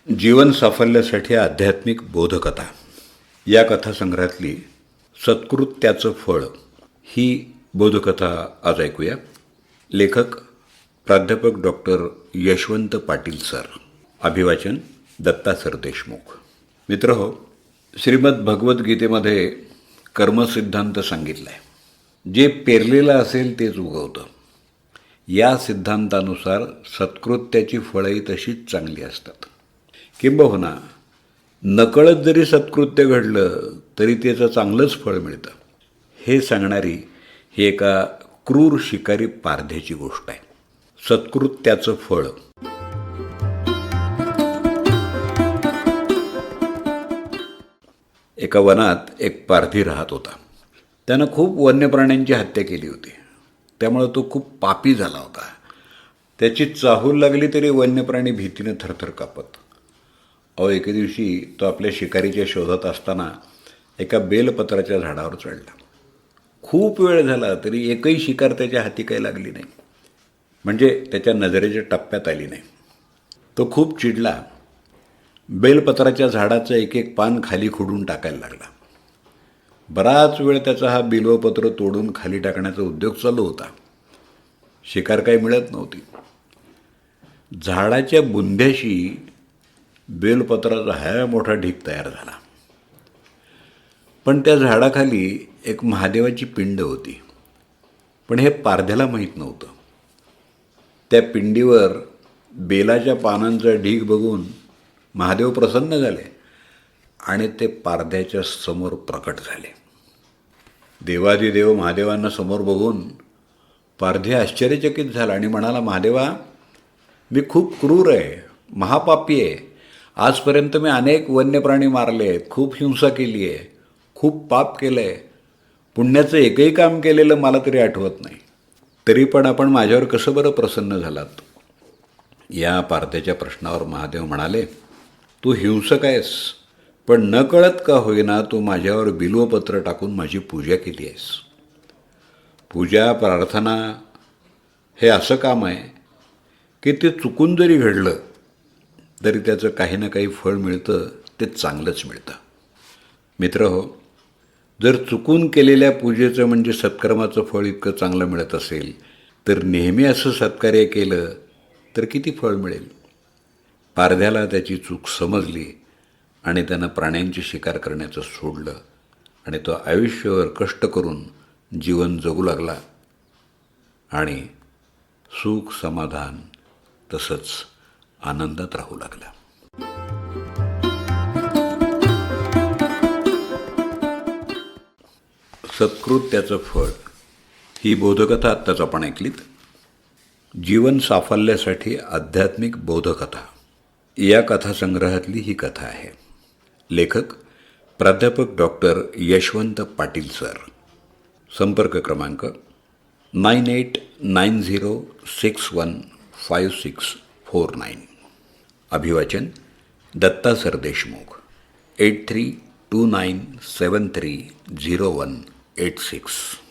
जीवन साफल्यासाठी आध्यात्मिक बोधकथा या कथासंग्रहातली सत्कृत्याचं फळ ही बोधकथा आज ऐकूया. लेखक प्राध्यापक डॉक्टर यशवंत पाटील सर. अभिवाचन दत्ता सर देशमुख. मित्रहो, श्रीमद भगवद्गीतेमध्ये कर्मसिद्धांत सांगितला आहे. जे पेरलेलं असेल तेच उगवतं. या सिद्धांतानुसार सत्कृत्याची फळंही तशीच चांगली असतात. किंबहुना नकळत जरी सत्कृत्य घडलं तरी त्याचं चांगलंच फळ मिळतं. हे सांगणारी ही एका क्रूर शिकारी पारध्याची गोष्ट आहे. सत्कृत्याचं फळ. एका वनात एक पारधी राहत होता. त्यानं खूप वन्य प्राण्यांची हत्या केली होती. त्यामुळे तो खूप पापी झाला होता. त्याची चाहूल लागली तरी वन्य प्राणी भीतीनं थरथर कापत. एके दिवशी तो आपल्या शिकारीच्या शोधात असताना एका बेलपत्राच्या झाडावर चढला. खूप वेळ झाला तरी एकही शिकार त्याच्या हाती काही लागली नाही, म्हणजे त्याच्या नजरेच्या टप्प्यात आली नाही. तो खूप चिडला. बेलपत्राच्या झाडाचं एक एक पान खाली खुडून टाकायला लागला. बराच वेळ त्याचा हा बिल्वपत्र तोडून खाली टाकण्याचा उद्योग चालू होता. शिकार काही मिळत नव्हती. झाडाच्या बुंध्याशी बेलपत्राचा हा मोठा ढीग तयार झाला. पण त्या झाडाखाली एक महादेवाची पिंड होती. पण हे पारध्याला माहीत नव्हतं. त्या पिंडीवर बेलाच्या पानांचा ढीग बघून महादेव प्रसन्न झाले आणि ते पारध्याच्या समोर प्रकट झाले. देवादिदेव महादेवांना समोर बघून पारधी आश्चर्यचकित झाला आणि म्हणाला, महादेवा, मी खूप क्रूर आहे, महापापी आहे. आजपर्यंत मी अनेक वन्य प्राणी मारले आहेत, खूप हिंसा केली आहे, खूप पाप केलं आहे. पुण्याचं एकही काम केलेलं मला तरी आठवत नाही. तरी पण आपण माझ्यावर कसं बरं प्रसन्न झालात? या पारध्याच्या प्रश्नावर महादेव म्हणाले, तू हिंसक आहेस, पण न कळत का होईना तू माझ्यावर बिल्वपत्र टाकून माझी पूजा केली आहेस. पूजा प्रार्थना हे असं काम आहे की ते चुकून जरी घडलं तरी त्याचं काही ना काही फळ मिळतं, ते चांगलंच मिळतं. मित्रहो, जर चुकून केलेल्या पूजेचं म्हणजे सत्कर्माचं फळ इतकं चांगलं मिळत असेल तर नेहमी असं सत्कार्य केलं तर किती फळ मिळेल. पारध्याला त्याची चूक समजली आणि त्यानं प्राण्यांची शिकार करण्याचं सोडलं आणि तो आयुष्यभर कष्ट करून जीवन जगू लागला आणि सुख समाधान तसंच आनंदात राहू लागला. सत्कृत्याचं फळ ही बोधकथा आत्ताच आपण ऐकलीत. जीवन साफल्यासाठी आध्यात्मिक बोधकथा या कथासंग्रहातली ही कथा आहे. लेखक प्राध्यापक डॉक्टर यशवंत पाटील सर. संपर्क क्रमांक 9890615649. अभिवाचन दत्ता सर देशमुख. 8329730186.